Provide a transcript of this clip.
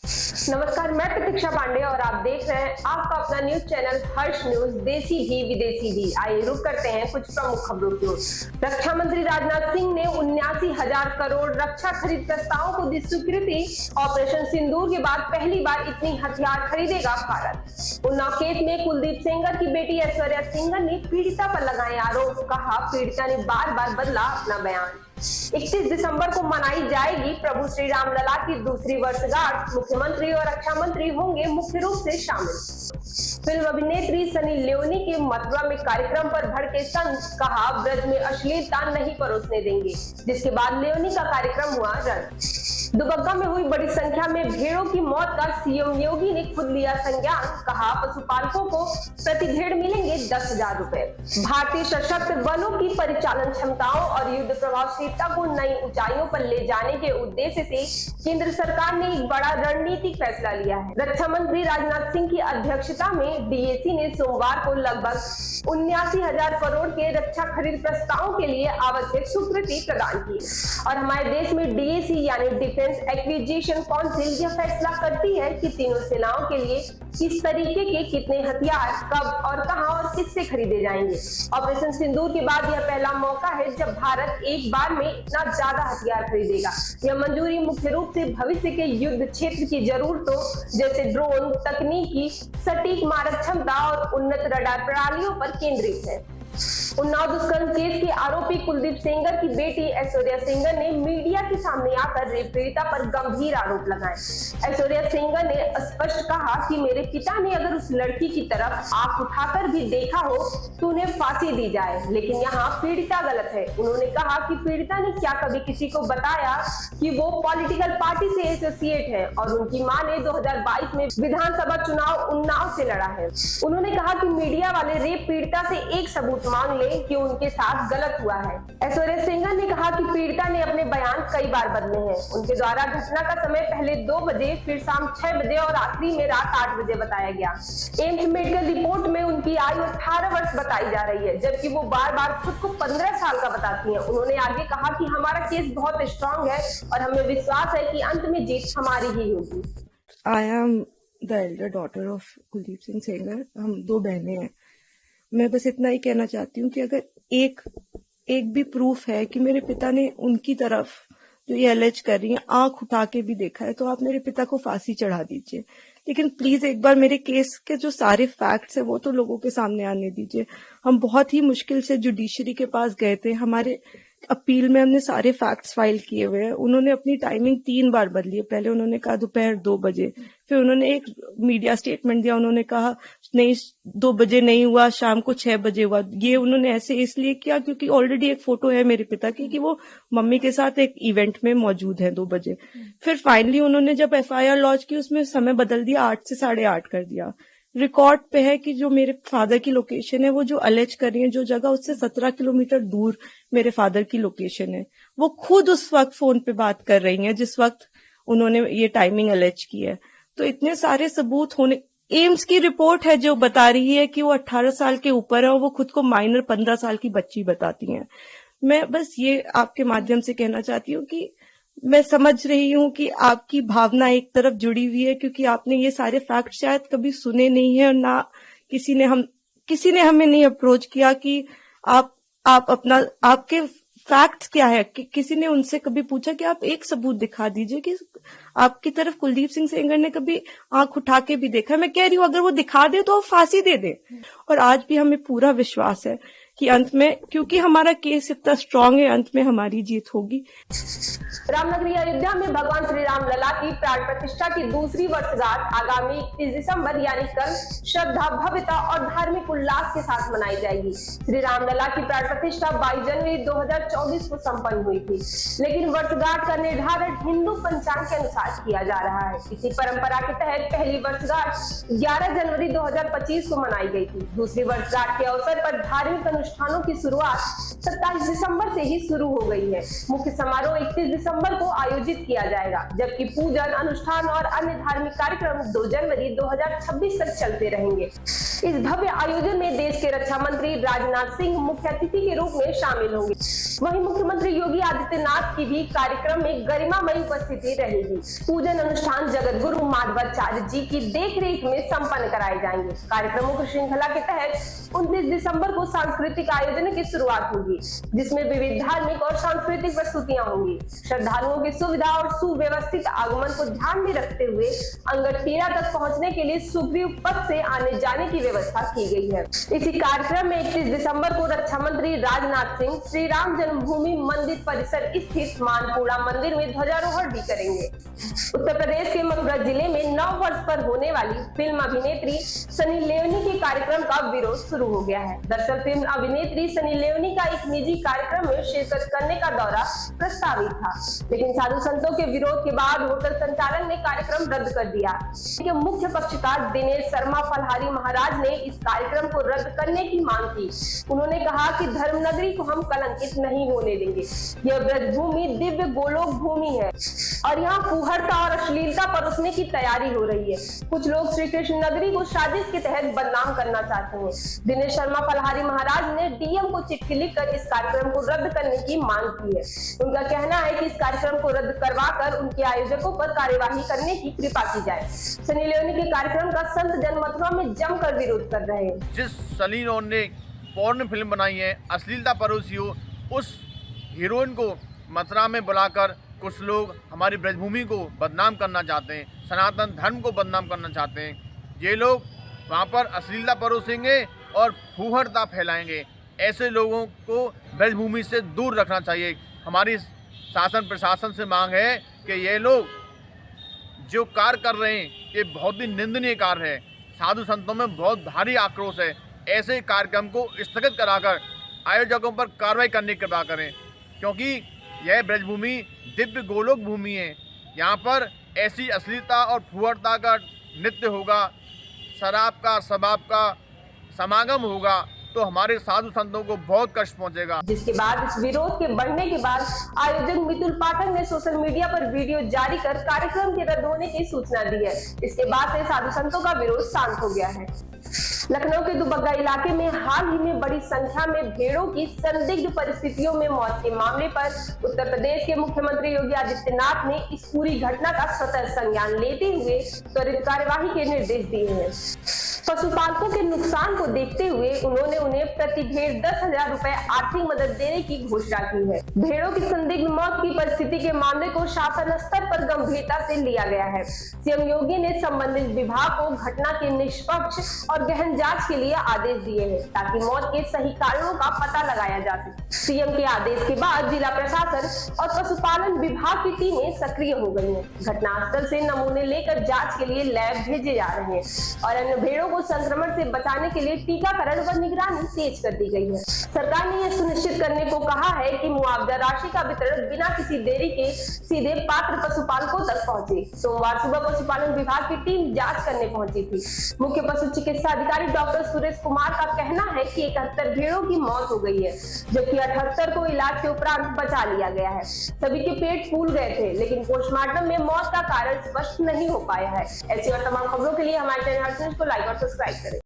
नमस्कार, मैं प्रतीक्षा पांडे और आप देख रहे हैं आपका अपना न्यूज चैनल हर्ष न्यूज, देसी भी विदेशी भी। आइए रुक करते हैं कुछ प्रमुख खबरों की ओर। रक्षा मंत्री राजनाथ सिंह ने 79,000 करोड़ रक्षा खरीद प्रस्तावों को दी स्वीकृति। ऑपरेशन सिंदूर के बाद पहली बार इतनी हथियार खरीदेगा भारत। उन्नाव केस में कुलदीप सेंगर की बेटी ऐश्वर्या सेंगर ने पीड़िता पर लगाए आरोप। कहा, पीड़िता ने बार बार बदला अपना बयान। 31 दिसंबर को मनाई जाएगी प्रभु श्री राम लला की दूसरी वर्षगांठ। मुख्यमंत्री और रक्षा मंत्री होंगे मुख्य रूप से शामिल। फिल्म अभिनेत्री सनी लियोनी के मथुरा में कार्यक्रम पर भड़के संत। कहा, ब्रज में अश्लीलता नहीं परोसने देंगे, जिसके बाद लियोनी का कार्यक्रम हुआ रद्द। दुबग्गा में हुई बड़ी संख्या में भेड़ों की मौत का सीएम योगी ने खुद लिया संज्ञान। कहा, पशुपालकों को प्रति भेड़ मिलेंगे 10,000 रुपए। भारतीय सशस्त्र बलों की परिचालन क्षमताओं और युद्ध प्रभावशीलता को नई ऊंचाइयों पर ले जाने के उद्देश्य से केंद्र सरकार ने एक बड़ा रणनीतिक फैसला लिया है। रक्षा मंत्री राजनाथ सिंह की अध्यक्षता में डीएसी ने सोमवार को लगभग 79,000 करोड़ के रक्षा खरीद प्रस्तावों के लिए आवश्यक स्वीकृति प्रदान की और हमारे देश में डीएसी यानी डिफेंस एक्विजिशन काउंसिल यह फैसला करती है कि तीनों सेनाओं के लिए किस तरीके के कितने हथियार कब और कहां और किससे खरीदे जाएंगे। ऑपरेशन सिंदूर के बाद यह पहला मौका है जब भारत एक बार में इतना ज्यादा हथियार खरीदेगा। यह मंजूरी मुख्य रूप से भविष्य के युद्ध क्षेत्र की जरूरतों जैसे ड्रोन, तकनीकी, सटीक मारक क्षमता और उन्नत रडार प्रणालियों पर केंद्रित है। उन्नाव दुष्कर्म केस के आरोपी कुलदीप सेंगर की बेटी ऐश्वर्या सेंगर ने मीडिया के सामने आकर रेप पीड़िता पर गंभीर आरोप लगाए। ऐश्वर्या सेंगर ने स्पष्ट कहा कि मेरे पिता ने अगर उस लड़की की तरफ आंख उठाकर भी देखा हो तो उन्हें फांसी दी जाए, लेकिन यहाँ पीड़िता गलत है। उन्होंने कहा कि पीड़िता ने क्या कभी किसी को बताया कि वो पॉलिटिकल पार्टी से एसोसिएट है और उनकी मां ने 2022 में विधानसभा चुनाव उन्नाव से लड़ा है। उन्होंने कहा कि मीडिया वाले रेप पीड़िता से एक सबूत मांग ले कि उनके साथ गलत हुआ है। ऐश्वर्या सेंगर ने कहा कि पीड़िता ने अपने बयान कई बार बदले हैं। उनके द्वारा घटना का समय पहले 2 बजे, फिर शाम 6 बजे और आखिरी में रात 8 बजे बताया गया। एम्स मेडिकल रिपोर्ट में उनकी आयु 18 वर्ष बताई जा रही है, जबकि वो बार बार खुद को 15 साल का बताती हैं। उन्होंने आगे कहा कि हमारा केस बहुत स्ट्रांग है और हमें विश्वास है कि अंत में जीत हमारी ही होगी। I am the elder daughter of Kuldeep Singh Sengar. हम 2 बहनें हैं। मैं बस इतना ही कहना चाहती हूँ कि अगर एक भी प्रूफ है कि मेरे पिता ने उनकी तरफ जो ये एलेज कर रही है आंख उठा के भी देखा है तो आप मेरे पिता को फांसी चढ़ा दीजिए, लेकिन प्लीज एक बार मेरे केस के जो सारे फैक्ट्स है वो तो लोगों के सामने आने दीजिए। हम बहुत ही मुश्किल से जुडिशरी के पास गए थे। हमारे अपील में हमने सारे फैक्ट्स फाइल किए हुए हैं। उन्होंने अपनी टाइमिंग 3 बार बदली है। पहले उन्होंने कहा दोपहर 2 बजे, फिर उन्होंने एक मीडिया स्टेटमेंट दिया, उन्होंने कहा नहीं 2 बजे नहीं हुआ, शाम को 6 बजे हुआ। ये उन्होंने ऐसे इसलिए किया क्योंकि ऑलरेडी एक फोटो है मेरे पिता की कि वो मम्मी के साथ एक इवेंट में मौजूद है 2 बजे। फिर फाइनली उन्होंने जब FIR लॉन्च की उसमें समय बदल दिया, 8 से 8:30 कर दिया। रिकॉर्ड पे है कि जो मेरे फादर की लोकेशन है, वो जो अलेज कर रही है जो जगह, उससे 17 किलोमीटर दूर मेरे फादर की लोकेशन है। वो खुद उस वक्त फोन पे बात कर रही हैं जिस वक्त उन्होंने ये टाइमिंग अलेज की है। तो इतने सारे सबूत होने, एम्स की रिपोर्ट है जो बता रही है कि वो 18 साल के ऊपर है और वो खुद को माइनर 15 साल की बच्ची बताती हैं। मैं बस ये आपके माध्यम से कहना चाहती हूँ कि मैं समझ रही हूँ कि आपकी भावना एक तरफ जुड़ी हुई है क्योंकि आपने ये सारे फैक्ट शायद कभी सुने नहीं है और ना किसी ने हमें नहीं अप्रोच किया कि आप अपना आपके फैक्ट्स क्या है। किसी ने उनसे कभी पूछा कि आप एक सबूत दिखा दीजिए कि आपकी तरफ कुलदीप सिंह सेंगर ने कभी आंख उठा के भी देखा। मैं कह रही हूँ अगर वो दिखा दे तो फांसी दे दे। और आज भी हमें पूरा विश्वास है कि अंत में, क्योंकि हमारा केस इतना स्ट्रांग है, अंत में हमारी जीत होगी। रामनगरी अयोध्या में भगवान श्री राम लला की प्राण प्रतिष्ठा की दूसरी वर्षगांठ आगामी 31 दिसंबर यानी कल श्रद्धा, भव्यता और धार्मिक उल्लास के साथ मनाई जाएगी। श्री राम लला की प्राण प्रतिष्ठा 22 जनवरी 2024 को संपन्न हुई थी, लेकिन वर्षगांठ का निर्धारण हिंदू पंचांग के अनुसार किया जा रहा है। इसी परंपरा के तहत पहली वर्षगांठ 11 जनवरी 2025 को मनाई गई थी। दूसरी वर्षगांठ के अवसर पर धार्मिक अनुष्ठानों की शुरुआत 27 दिसंबर से ही शुरू हो गई है। मुख्य समारोह 31 दिसंबर को आयोजित किया जाएगा, जबकि पूजन, अनुष्ठान और अन्य धार्मिक कार्यक्रम 2 जनवरी 2026 तक चलते रहेंगे। इस भव्य आयोजन में देश के रक्षा मंत्री राजनाथ सिंह मुख्य अतिथि के रूप में शामिल होंगे। वहीं मुख्यमंत्री योगी आदित्यनाथ की भी कार्यक्रम में गरिमामयी उपस्थिति रहेगी। पूजन अनुष्ठान जगत गुरु माधवाचार्य जी की देखरेख में संपन्न कराए जाएंगे। कार्यक्रमों की श्रृंखला के तहत 29 दिसंबर को सांस्कृतिक आयोजन की शुरुआत होगी, जिसमें विविध धार्मिक और सांस्कृतिक प्रस्तुतियां होंगी। श्रद्धालुओं की सुविधा और सुव्यवस्थित आगमन को ध्यान में रखते हुए अंगरखेड़ा तक पहुंचने के लिए सुग्रीव पथ से आने जाने की व्यवस्था की गई है। इसी कार्यक्रम में 31 दिसंबर को रक्षा मंत्री राजनाथ सिंह श्री राम जन्मभूमि मंदिर परिसर स्थित मानपुरा मंदिर में ध्वजारोहण भी करेंगे। उत्तर प्रदेश के मथुरा जिले में 9 वर्ष पर होने वाली फिल्म अभिनेत्री सनी लियोनी के कार्यक्रम का विरोध शुरू हो गया है। दरअसल फिल्म अभिनेत्री सनी लियोनी का एक निजी कार्यक्रम में शिरकत करने का दौरा प्रस्तावित था, लेकिन साधु संतों के विरोध के बाद होटल संचालक ने कार्यक्रम रद्द कर दिया। मुख्य पक्षकार दिनेश शर्मा फलहारी महाराज ने इस कार्यक्रम को रद्द करने की मांग की। उन्होंने कहा कि धर्मनगरी को हम कलंकित नहीं होने देंगे। यह ब्रजभूमि दिव्य गोलोक भूमि है और यहाँ फूहड़ता और अश्लीलता परोसने की तैयारी हो रही है। कुछ लोग श्री कृष्ण नगरी को साजिश के तहत बदनाम करना चाहते हैं। दिनेश शर्मा फलहारी महाराज ने डीएम को चिट्ठी लिखकर इस कार्यक्रम को रद्द करने की मांग की है। उनका कहना है कि इस कार्यक्रम को रद्द करवाकर उनके आयोजकों पर कार्यवाही करने की कृपा की जाए। सनी लियोनी के कार्यक्रम का संत जन मथुरा में जमकर विरोध कर रहे हैं। जिस सनी लियोनी ने पॉर्न फिल्म बनाई है, अश्लीलता परोसी हो, उस हीरोइन को मथुरा में बुलाकर कुछ लोग हमारी ब्रजभूमि को बदनाम करना चाहते हैं, सनातन धर्म को बदनाम करना चाहते हैं। ये लोग वहाँ पर अश्लीलता परोसेंगे और फूहड़ता फैलाएंगे। ऐसे लोगों को ब्रजभूमि से दूर रखना चाहिए। हमारी शासन प्रशासन से मांग है कि ये लोग जो कार्य कर रहे हैं ये बहुत ही निंदनीय कार्य है। साधु संतों में बहुत भारी आक्रोश है। ऐसे कार्यक्रम को स्थगित कराकर आयोजकों पर कार्रवाई करने की कृपा करें, क्योंकि यह ब्रजभूमि दिव्य गोलोक भूमि है। यहाँ पर ऐसी अश्लीलता और फुहड़ता का नृत्य होगा, शराब का शबाब का समागम होगा, तो हमारे साधु संतों को बहुत कष्ट पहुंचेगा। जिसके बाद इस विरोध के बढ़ने के बाद आयोजक मितुल पाठक ने सोशल मीडिया पर वीडियो जारी कर कार्यक्रम के रद्द होने की सूचना दी है। इसके बाद से साधु संतों का विरोध शांत हो गया है। लखनऊ के दुबग्गा इलाके में हाल ही में बड़ी संख्या में भेड़ों की संदिग्ध परिस्थितियों में मौत के मामले पर उत्तर प्रदेश के मुख्यमंत्री योगी आदित्यनाथ ने इस पूरी घटना का स्वतः संज्ञान लेते हुए त्वरित कार्यवाही के निर्देश दिए हैं। पशुपालकों के नुकसान को देखते हुए उन्होंने उन्हें प्रति भेड़ 10,000 रुपए आर्थिक मदद देने की घोषणा की है। भेड़ों की संदिग्ध मौत की परिस्थिति के मामले को शासन स्तर पर गंभीरता से लिया गया है। सीएम योगी ने संबंधित विभाग को घटना के निष्पक्ष और गहन जांच के लिए आदेश दिए हैं, ताकि मौत के सही कारणों का पता लगाया जा सके। सीएम के आदेश के बाद जिला प्रशासन और पशुपालन विभाग की टीमें सक्रिय हो गई हैं। घटनास्थल से नमूने लेकर जांच के लिए लैब भेजे जा रहे हैं और अन्य भेड़ों को संक्रमण से बचाने के लिए टीकाकरण व निगरानी तेज कर दी गई है। सरकार ने यह सुनिश्चित करने को कहा है कि मुआवजा राशि का वितरण बिना किसी देरी के सीधे पात्र पशुपालकों तक पहुंचे। सोमवार सुबह पशुपालन विभाग की टीम जांच करने पहुंची थी। मुख्य पशु चिकित्सा अधिकारी डॉक्टर सुरेश कुमार का कहना है कि 71 भेड़ों की मौत हो गई है, जबकि 78 को इलाज के उपरांत बचा लिया गया है। सभी के पेट फूल गए थे, लेकिन पोस्टमार्टम में मौत का कारण स्पष्ट नहीं हो पाया है। ऐसी और तमाम खबरों के लिए हमारे चैनल हर्ष न्यूज को लाइक और सब्सक्राइब करें।